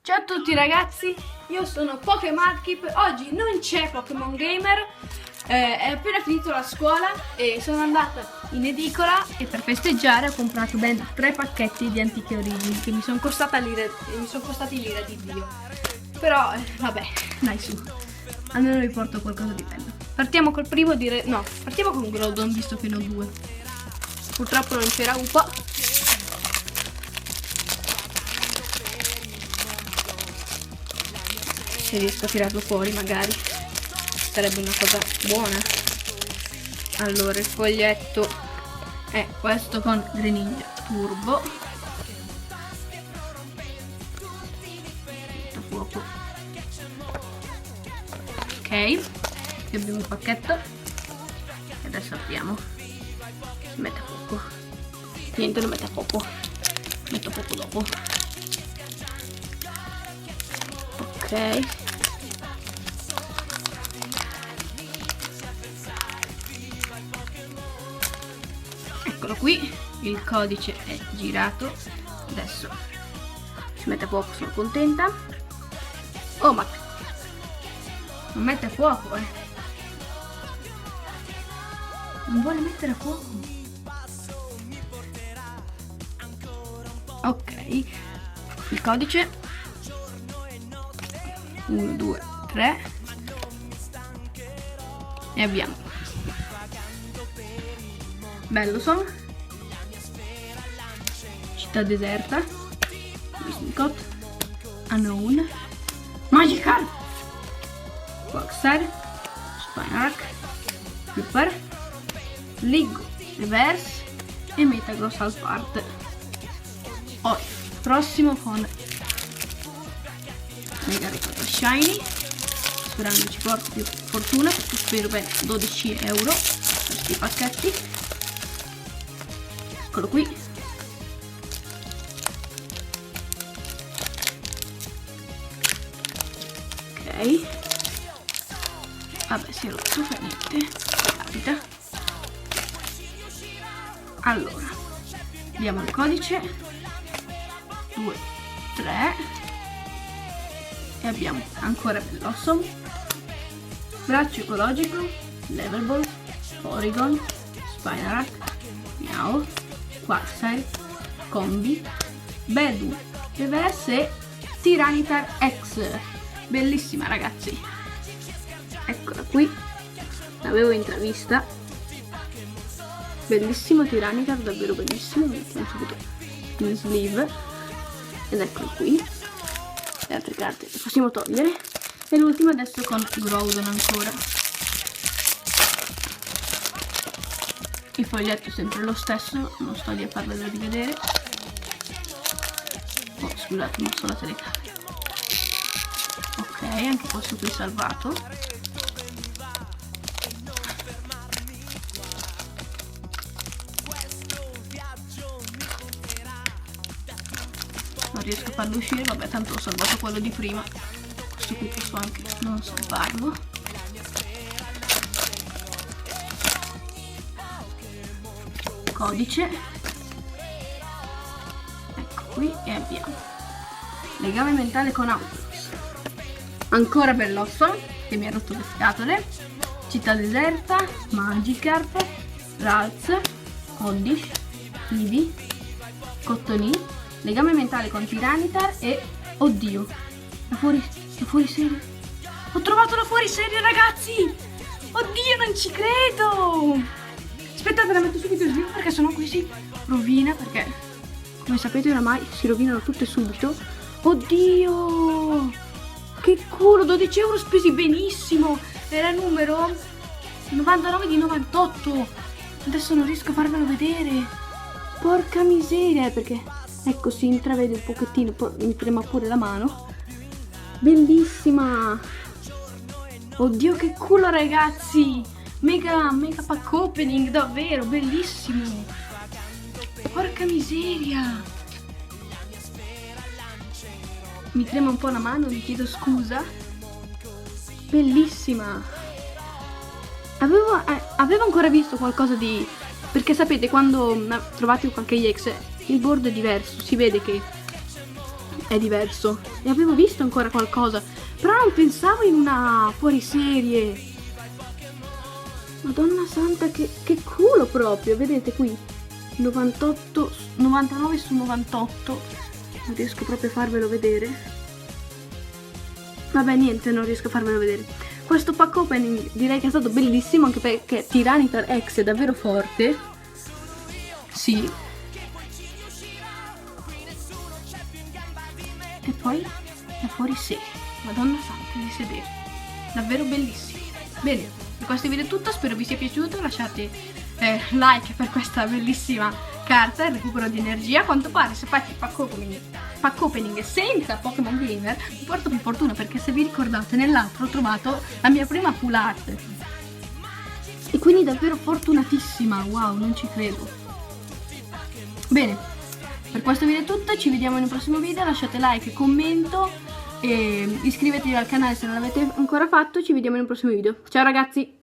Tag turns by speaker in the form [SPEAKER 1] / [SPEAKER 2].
[SPEAKER 1] Ciao a tutti ragazzi, io sono Pokémadkip. Oggi non c'è Pokémon Gamer, è appena finito la scuola e sono andata in edicola e per festeggiare ho comprato ben 3 pacchetti di antiche origini che mi sono costati l'ira di Dio. Però vabbè, dai su, almeno vi porto qualcosa di bello. Partiamo col primo partiamo con Groudon visto che ne ho 2. Purtroppo non c'era UPA. Se riesco a tirarlo fuori magari sarebbe una cosa buona. Allora il foglietto è questo con Greninja Turbo. Metto fuoco. Ok, qui abbiamo un pacchetto e adesso apriamo. Si mette a fuoco. Niente, lo mette a fuoco. Metto fuoco dopo. Ok. Eccolo qui, il codice è girato. Adesso si mette a fuoco, sono contenta. Oh, ma non mette a fuoco, non vuole mettere a fuoco. Ok, il codice 1, 2, 3 e abbiamo Bellossom, Città Deserta, Wismicott, Unknown, Magikarp, Quagsire, Spinarak, Cooper, Ligo, Reverse e Metagross Alphard. Poi prossimo con Mega Ricordo Shiny, sperando ci porti più fortuna perché spero bene 12 euro per questi pacchetti. Eccolo qui. Ok, vabbè, si è rotto, fa niente, capita. Allora diamo il codice 2, 3 e abbiamo ancora Bellossom, Braccio Ecologico, Level Ball, Porygon, Spinarak, Meow, Quagsire, Combi, Bedu, Reverse e Tyranitar X. Bellissima ragazzi, eccola qui, l'avevo intravista. Bellissimo Tyranitar, davvero bellissimo. Mettiamo subito in sleeve ed eccolo qui. Le altre carte le possiamo togliere e l'ultima adesso con Groudon ancora. Il foglietto è sempre lo stesso, non sto lì a farvelo rivedere. Oh, scusate, ho mosso la telecamera. Ok, anche questo qui salvato. Non riesco a farlo uscire, vabbè, tanto ho salvato quello di prima. Questo qui posso anche non salvarlo. Codice. Ecco qui e abbiamo legame mentale con Ampharos. Ancora Bellossom, che mi ha rotto le scatole. Città Deserta, Magikarp, Ralts, Oddish, Eevee, Cottonee, legame mentale con Tyranitar e oddio, la fuoriserie. Ho trovato la fuoriserie ragazzi! Oddio, non ci credo! Aspettate, la metto subito in video perché sennò qui si rovina, perché come sapete oramai si rovinano tutte subito. Oddio! Che culo, 12 euro spesi benissimo! Era il numero 99 di 98. Adesso non riesco a farvelo vedere. Porca miseria, perché ecco, si intravede un pochettino, poi mi prema pure la mano. Bellissima! Oddio, che culo ragazzi! Mega pack opening, davvero, bellissimo! Porca miseria! Mi trema un po' la mano, vi chiedo scusa. Bellissima! Avevo ancora visto qualcosa di... Perché sapete, quando trovate qualche EX, il bordo è diverso, si vede che è diverso. E avevo visto ancora qualcosa, però non pensavo in una fuoriserie. Madonna santa, che culo proprio, vedete qui? 98, 99 su 98. Non riesco proprio a farvelo vedere. Vabbè, niente, non riesco a farvelo vedere. Questo pack opening direi che è stato bellissimo, anche perché Tyranitar X è davvero forte. Sì. E poi da fuori serie. Madonna santa di sedere. Davvero bellissimo. Bene, per questo video è tutto, spero vi sia piaciuto. Lasciate like per questa bellissima carta, il recupero di energia. A quanto pare se fate il pack opening senza Pokémon Gamer vi porto più fortuna, perché se vi ricordate nell'altro ho trovato la mia prima full art e quindi davvero fortunatissima. Wow, non ci credo. Bene, per questo video è tutto, ci vediamo in un prossimo video. Lasciate like, commento e iscrivetevi al canale se non l'avete ancora fatto. Ci vediamo in un prossimo video. Ciao ragazzi!